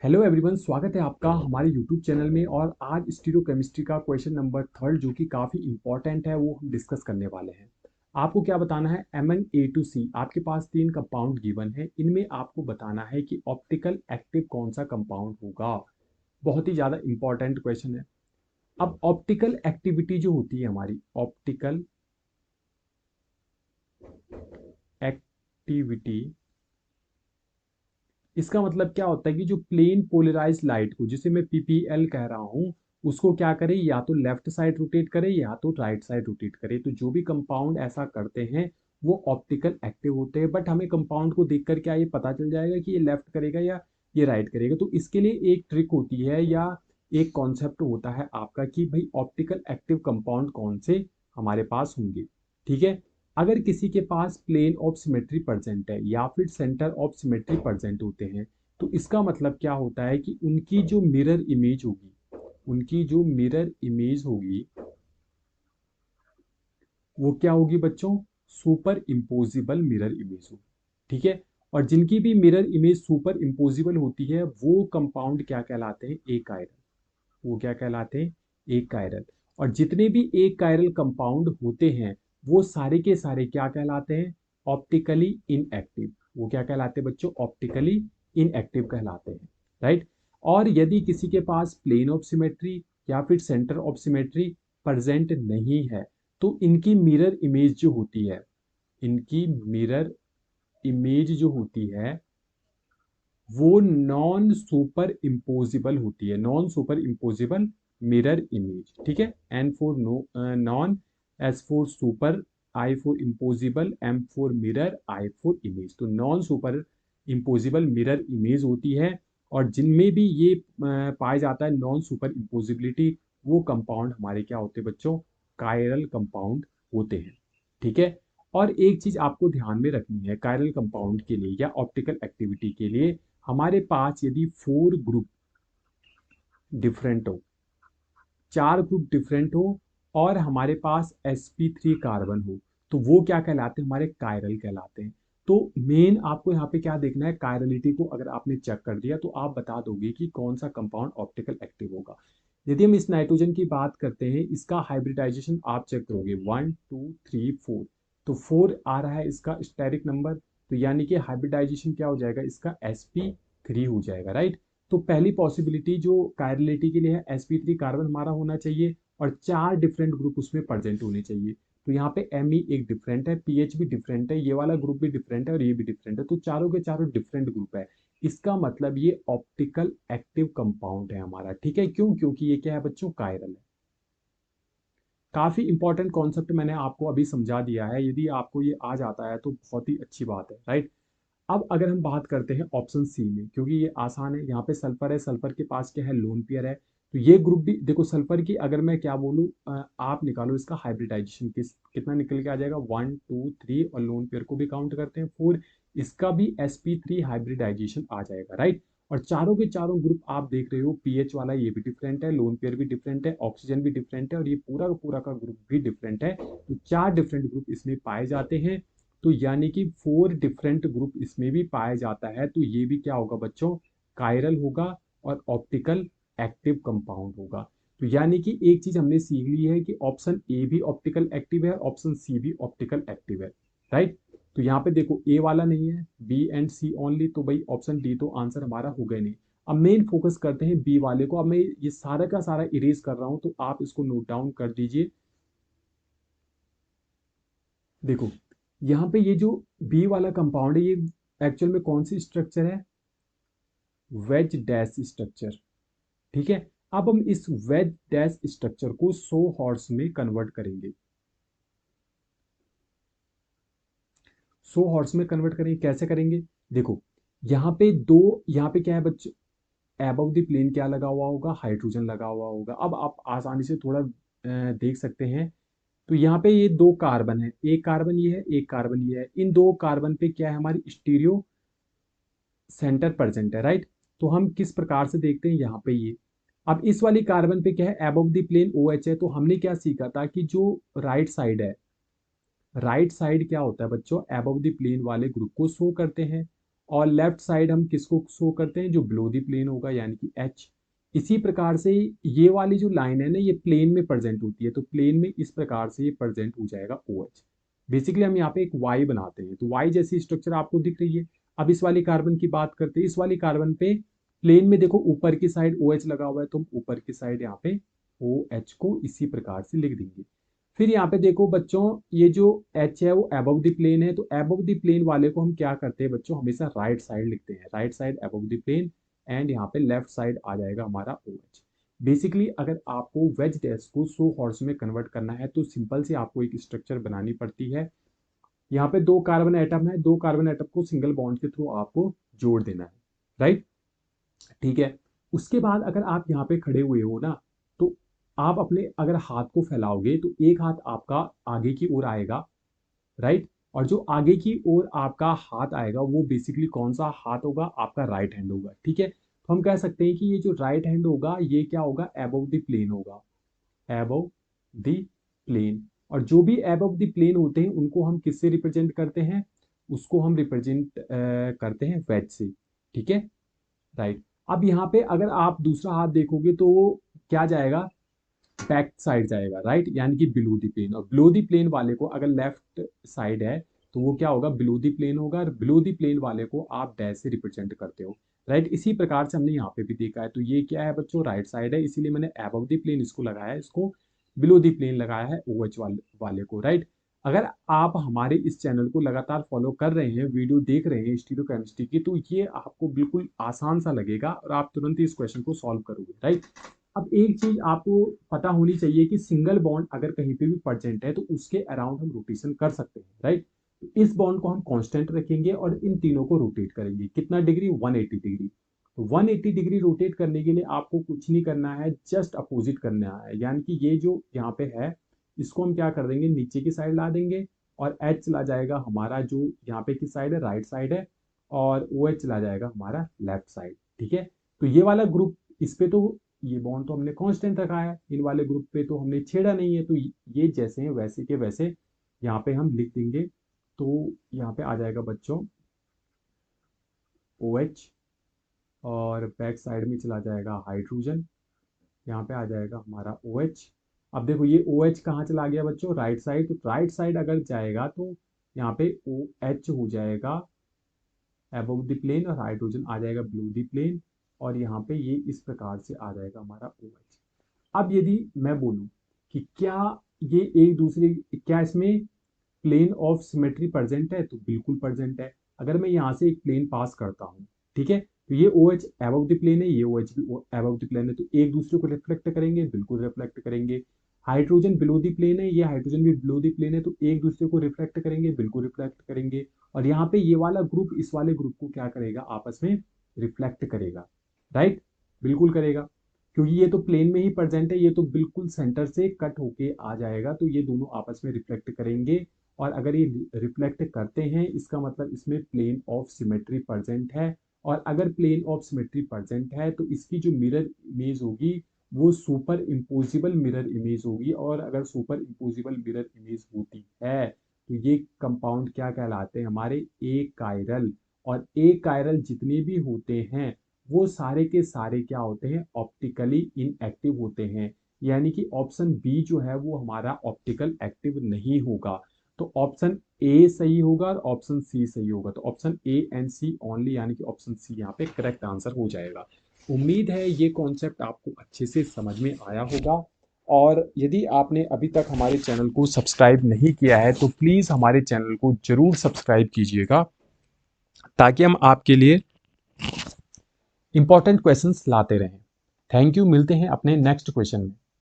Hello everyone, स्वागत है आपका हमारे यूट्यूब चैनल में। और आज स्टीरियोकेमिस्ट्री का क्वेश्चन नंबर थर्ड जो कि काफ़ी इंपॉर्टेंट है वो हम डिस्कस करने वाले हैं। आपको क्या बताना है, एमन ए टू सी आपके पास तीन कंपाउंड गिवन है, इनमें आपको बताना है कि ऑप्टिकल एक्टिव कौन सा कंपाउंड होगा। बहुत ही ज़्यादा इंपॉर्टेंट क्वेश्चन है। अब ऑप्टिकल एक्टिविटी जो होती है हमारी, ऑप्टिकल एक्टिविटी, इसका मतलब क्या होता है कि जो प्लेन पोलराइज लाइट को, जिसे मैं पीपीएल कह रहा हूं, उसको क्या करे, या तो लेफ्ट साइड रोटेट करे या तो राइट साइड रोटेट करे। तो जो भी कंपाउंड ऐसा करते हैं वो ऑप्टिकल एक्टिव होते हैं। बट हमें कंपाउंड को देखकर क्या ये पता चल जाएगा कि ये लेफ्ट करेगा या ये राइट करेगा? तो इसके लिए एक ट्रिक होती है या एक कॉन्सेप्ट होता है आपका कि भाई ऑप्टिकल एक्टिव कंपाउंड कौन से हमारे पास होंगे। ठीक है, अगर किसी के पास प्लेन ऑफ सिमेट्री प्रेजेंट है या फिर सेंटर ऑफ सिमेट्री प्रेजेंट होते हैं, तो इसका मतलब क्या होता है कि उनकी जो मिरर इमेज होगी, उनकी जो मिरर इमेज होगी वो क्या होगी बच्चों, सुपर इम्पोजिबल मिरर इमेज होगी। ठीक है, और जिनकी भी मिरर इमेज सुपर इम्पोजिबल होती है वो कंपाउंड क्या कहलाते हैं, एक कायरल। वो क्या कहलाते हैं, एक कायरल। और जितने भी एक कायरल कंपाउंड होते हैं वो सारे के सारे क्या कहलाते हैं, ऑप्टिकली इनएक्टिव। वो क्या कहलाते हैं बच्चों, ऑप्टिकली इनएक्टिव कहलाते हैं। राइट। और यदि किसी के पास प्लेन ऑफ सिमेट्री या फिर सेंटर ऑफ सिमेट्री प्रेजेंट नहीं है, तो इनकी मिरर इमेज जो होती है, इनकी मिरर इमेज जो होती है वो नॉन सुपर इम्पोजिबल होती है, non superimposable mirror image. ठीक है, N for no non, S for super, I for imposable, M for mirror, I for image. तो non superimposable mirror image होती है। और जिनमें भी ये पाया जाता है नॉन सुपर इम्पोजिबिलिटी, वो कंपाउंड हमारे क्या होते हैं बच्चों, कायरल कंपाउंड होते हैं। ठीक है, और एक चीज आपको ध्यान में रखनी है, कायरल कंपाउंड के लिए या ऑप्टिकल एक्टिविटी के लिए हमारे पास यदि फोर ग्रुप डिफरेंट हो, चार ग्रुप डिफरेंट हो, और हमारे पास sp3 कार्बन हो, तो वो क्या कहलाते हैं, हमारे कायरल कहलाते हैं। तो मेन आपको यहाँ पे क्या देखना है, कायरलिटी को अगर आपने चेक कर दिया तो आप बता दोगे कि कौन सा कंपाउंड ऑप्टिकल एक्टिव होगा। यदि हम इस नाइट्रोजन की बात करते हैं, इसका हाइब्रिडाइजेशन आप चेक करोगे, 1 2 3 4, तो 4 आ रहा है इसका स्टेरिक नंबर। तो यानी कि हाइब्रिडाइजेशन क्या हो जाएगा, इसका sp3 हो जाएगा। राइट। तो पहली पॉसिबिलिटी जो कायरलिटी के लिए है, sp3 कार्बन हमारा होना चाहिए और चार डिफरेंट ग्रुप उसमें प्रेजेंट होने चाहिए। तो यहाँ पे Me एक डिफरेंट है, पीएच भी डिफरेंट है, ये वाला ग्रुप भी डिफरेंट है और ये भी डिफरेंट है। तो चारों के चारों डिफरेंट ग्रुप है। इसका मतलब ये ऑप्टिकल एक्टिव कंपाउंड है हमारा। ठीक है, क्यों, क्योंकि ये क्या है बच्चों, कायरल है। काफी इंपॉर्टेंट कॉन्सेप्ट मैंने आपको अभी समझा दिया है, यदि आपको ये आ जाता है तो बहुत ही अच्छी बात है। राइट। अब अगर हम बात करते हैं ऑप्शन सी में, क्योंकि ये आसान है, यहाँ पे सल्फर है, सल्फर के पास क्या है, लोन पेयर है। तो ये ग्रुप भी देखो, सल्फर की अगर मैं क्या बोलूँ, आप निकालो इसका हाइब्रिडाइजेशन कितना निकल के आ जाएगा, 1 2 3, और लोन पेयर को भी काउंट करते हैं 4, इसका भी sp3 हाइब्रिडाइजेशन आ जाएगा। राइट। और चारों के चारों ग्रुप आप देख रहे हो, पीएच वाला ये भी डिफरेंट है, लोन पेयर भी डिफरेंट है, ऑक्सीजन भी डिफरेंट है, और ये पूरा का पूरा का ग्रुप भी डिफरेंट है। तो चार डिफरेंट ग्रुप इसमें पाए जाते हैं। तो यानी कि फोर डिफरेंट ग्रुप इसमें भी पाया जाता है। तो ये भी क्या होगा बच्चों, कायरल होगा और ऑप्टिकल एक्टिव कंपाउंड होगा। तो यानी कि एक चीज हमने सीख ली है कि ऑप्शन ए भी ऑप्टिकल एक्टिव है, ऑप्शन सी भी ऑप्टिकल एक्टिव है। राइट। तो यहाँ पे देखो ए वाला नहीं है, बी एंड सी ओनली, तो भाई ऑप्शन डी तो आंसर हमारा हो गया नहीं। अब मेन फोकस करते हैं बी वाले को। अब मैं ये सारा का सारा इरेज कर रहा हूं तो आप इसको नोट डाउन कर दीजिए। देखो, यहाँ पे ये जो बी वाला कंपाउंड है, ये एक्चुअल में कौन सी स्ट्रक्चर है, वेज डैश स्ट्रक्चर। ठीक है, अब हम इस वेज डैश स्ट्रक्चर को 100 हॉर्स में कन्वर्ट करेंगे। 100 हॉर्स में कन्वर्ट करेंगे, कैसे करेंगे, देखो, यहाँ पे दो, यहाँ पे क्या है बच्चों, एबव द प्लेन क्या लगा हुआ होगा, हाइड्रोजन लगा हुआ होगा। अब आप आसानी से थोड़ा देख सकते हैं। तो यहाँ पे ये दो कार्बन है, एक कार्बन ये है, एक कार्बन ये है, इन दो कार्बन पे क्या है, हमारी स्टीरियो सेंटर प्रेजेंट है। राइट। तो हम किस प्रकार से देखते हैं, यहाँ पे ये, अब इस वाली कार्बन पे क्या है, above the plane O H है। तो हमने क्या सीखा था कि जो राइट साइड है, राइट साइड क्या होता है बच्चों, अबव द प्लेन वाले ग्रुप को शो करते हैं। और लेफ्ट साइड हम किसको शो करते हैं, जो बिलो द प्लेन होगा यानी कि एच। इसी प्रकार से ये वाली जो लाइन है ना, ये प्लेन में प्रेजेंट होती है, तो प्लेन में इस प्रकार से ये प्रेजेंट हो जाएगा ओ एच। बेसिकली हम यहाँ पे एक वाई बनाते हैं, तो वाई जैसी स्ट्रक्चर आपको दिख रही है। अब इस वाली कार्बन की बात करते हैं, इस वाली कार्बन पे प्लेन में देखो ऊपर की साइड ओ एच लगा हुआ है, तो हम ऊपर की साइड यहाँ पे ओ एच को इसी प्रकार से लिख देंगे। फिर यहाँ पे देखो बच्चों, ये जो एच है वो अबव द प्लेन है, तो अबव द प्लेन वाले को हम क्या करते हैं बच्चों, हमेशा राइट साइड लिखते हैं, right side above the plane, and यहाँ पे लेफ्ट साइड आ जाएगा हमारा ओ एच। बेसिकली अगर आपको वेज डैश को सो हॉर्स में कन्वर्ट करना है तो सिंपल से आपको एक स्ट्रक्चर बनानी पड़ती है। यहाँ पे दो कार्बन एटम है, दो कार्बन एटम को सिंगल बॉन्ड के थ्रू आपको जोड़ देना है, राइट। ठीक है। उसके बाद अगर आप यहाँ पे खड़े हुए हो ना, तो आप अपने अगर हाथ को फैलाओगे तो एक हाथ आपका आगे की ओर आएगा, राइट। और जो आगे की ओर आपका हाथ आएगा वो बेसिकली कौन सा हाथ होगा, आपका राइट हैंड होगा। ठीक है, तो हम कह सकते हैं कि ये जो राइट हैंड होगा ये क्या होगा, एबव द प्लेन होगा, एबव द प्लेन। और जो भी एबव द प्लेन होते हैं उनको हम किससे रिप्रेजेंट करते हैं, उसको हम रिप्रेजेंट करते हैं वेज से। ठीक है, राइट। अब यहाँ पे अगर आप दूसरा हाथ देखोगे तो क्या जाएगा, बैक साइड जाएगा, राइट, यानी कि बिलो दी प्लेन। और बिलो दी प्लेन वाले को अगर लेफ्ट साइड है तो वो क्या होगा, बिलो दी प्लेन होगा, और बिलो दी प्लेन वाले को आप डैश से रिप्रेजेंट करते हो, राइट। इसी प्रकार से हमने यहाँ पे भी देखा है, तो ये क्या है बच्चों, राइट साइड है, इसीलिए मैंने अबव दी प्लेन इसको लगाया है, इसको बिलो दी प्लेन लगाया है ओ एच वाले को, राइट। अगर आप हमारे इस चैनल को लगातार फॉलो कर रहे हैं, वीडियो देख रहे हैं स्टीरियोकेमिस्ट्री की, तो ये आपको बिल्कुल आसान सा लगेगा और आप तुरंत ही इस क्वेश्चन को सॉल्व करोगे, राइट। अब एक चीज आपको पता होनी चाहिए कि सिंगल बॉन्ड अगर कहीं पे भी प्रेजेंट है तो उसके अराउंड हम रोटेशन कर सकते हैं, राइट। तो इस बॉन्ड को हम कांस्टेंट रखेंगे और इन तीनों को रोटेट करेंगे, कितना डिग्री, 180 डिग्री। तो 180 डिग्री रोटेट करने के लिए आपको कुछ नहीं करना है, जस्ट अपोजिट करना है, यानी कि ये जो यहाँ पे है इसको हम क्या कर देंगे, नीचे की साइड ला देंगे, और एच चला जाएगा हमारा जो यहाँ पे की साइड है, राइट साइड है, और ओ एच चला जाएगा हमारा लेफ्ट साइड। ठीक है, तो ये वाला ग्रुप, इस पे तो ये बॉन्ड तो हमने कांस्टेंट रखा है, इन वाले ग्रुप पे तो हमने छेड़ा नहीं है, तो ये जैसे हैं वैसे के वैसे यहाँ पे हम लिख देंगे। तो यहाँ पे आ जाएगा बच्चों ओ एच, और बैक साइड में चला जाएगा हाइड्रोजन, यहाँ पे आ जाएगा हमारा ओ एच। अब देखो ये ओ एच कहाँ चला गया बच्चों, राइट साइड, तो राइट साइड अगर जाएगा तो यहाँ पे ओ एच हो जाएगा अबव द प्लेन, और हाइड्रोजन आ जाएगा बिलो द प्लेन, और यहाँ पे ये इस प्रकार से आ जाएगा हमारा ओ एच। अब यदि मैं बोलूँ कि क्या ये एक दूसरे, क्या इसमें प्लेन ऑफ सिमेट्री प्रेजेंट है, तो बिल्कुल प्रेजेंट है। अगर मैं यहाँ से एक प्लेन पास करता हूँ, ठीक है, तो ये O H above the plane है, ये ओ एच भी अबव द प्लेन है, तो एक दूसरे को रिफ्लेक्ट करेंगे, बिल्कुल रिफ्लेक्ट करेंगे। हाइड्रोजन बिलो द प्लेन है, ये हाइड्रोजन भी बिलो द प्लेन है, तो एक दूसरे को रिफ्लेक्ट करेंगे, बिल्कुल रिफ्लेक्ट करेंगे। और यहाँ पे ये वाला ग्रुप इस वाले ग्रुप को क्या करेगा, आपस में रिफ्लेक्ट करेगा, राइट, बिल्कुल करेगा, क्योंकि ये तो प्लेन में ही प्रेजेंट है, ये तो बिल्कुल सेंटर से कट होके आ जाएगा, तो ये दोनों आपस में रिफ्लेक्ट करेंगे। और अगर ये रिफ्लेक्ट करते हैं इसका मतलब इसमें प्लेन ऑफ सिमेट्री प्रेजेंट है, और अगर प्लेन ऑफ सिमेट्री प्रेजेंट है तो इसकी जो मिरर इमेज होगी वो सुपर इम्पोजिबल मिरर इमेज होगी। और अगर सुपर इम्पोजिबल मिरर इमेज होती है तो ये कंपाउंड क्या कहलाते हैं, हमारे ए कायरल। और ए कायरल जितने भी होते हैं वो सारे के सारे क्या होते हैं, ऑप्टिकली इनएक्टिव होते हैं, यानी कि ऑप्शन बी जो है वो हमारा ऑप्टिकल एक्टिव नहीं होगा। तो ऑप्शन ए सही होगा और ऑप्शन सी सही होगा, तो option A and C only, यानी कि ऑप्शन सी यहाँ पे करेक्ट आंसर हो जाएगा। उम्मीद है ये कॉन्सेप्ट आपको अच्छे से समझ में आया होगा। और यदि आपने अभी तक हमारे चैनल को सब्सक्राइब नहीं किया है तो प्लीज़ हमारे चैनल को जरूर सब्सक्राइब कीजिएगा, ताकि हम आपके लिए इंपॉर्टेंट क्वेश्चंस लाते रहें। थैंक यू, मिलते हैं अपने नेक्स्ट क्वेश्चन में।